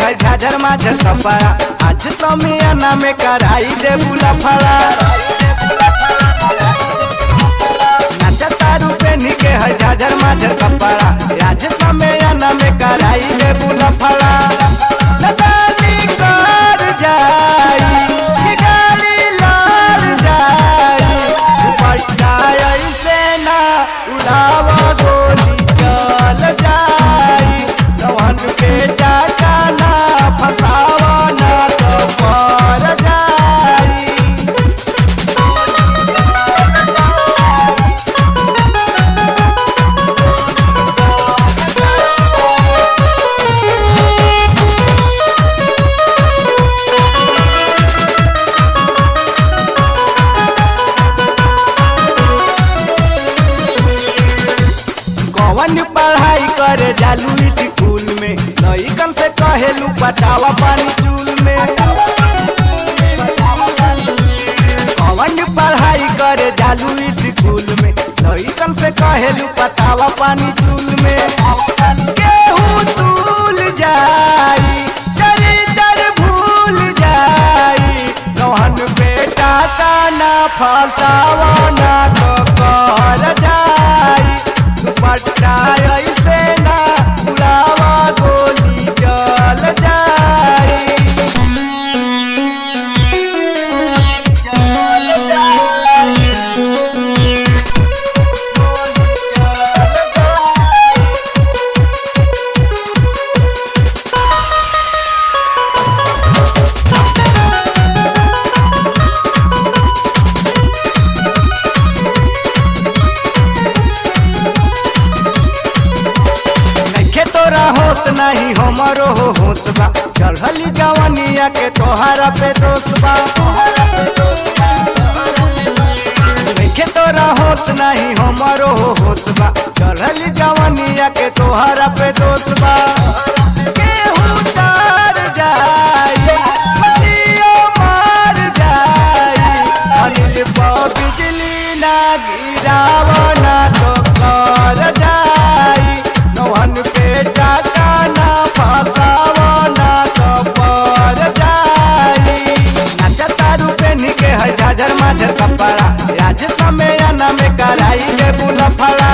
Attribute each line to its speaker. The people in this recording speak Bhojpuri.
Speaker 1: है झाझर माझर कपड़ा, आज समियाना में कराई दे बुला फड़ा। नाचा तारू पेनी के है झाझर माझर कपड़ा, आज समियाना में कराई दे बुला फड़ा। नदानी कर जाई कि गाड़ी लड़ जाई, दुपट्टा ऐसे ना उड़ावा गोली चल जाई। जवान के चाचा ना फसावा ना तो पर जाई। कौन पढ़ाई करे जालू स्कूल में, लइकन से कहेलू पटावा पानी चूल में। कौन पढ़ाई करे जालू स्कूल में, लइकन से कहेलू पटावा पानी चूल में। केहू तूल जाई चरित्र भूल जाई, नौहन बेटा का ना फसावा ना तो कर जाई। दुपट्टा ऐसे ना उड़ावा गोली चल जाई। चल जाई। तोरा होत नहीं हमरो होत बा, चढ़ली जवानिया के तोहरा पे दोष बा। देखे तोरा होत नहीं हमरो होत बा, चढ़ली जवानिया के तोहरा पे दोष बा। केहू डर जाई मरियो मार जाई, अनिल पर बिजली ना गिरावा ना तो कर जाई। नौहन के चाचा ना फसावा ना तो पर जाई। नाचा तारू पेनी के है झाझर माझर कपड़ा, आज समियाना में कराई दे बुला फड़ा।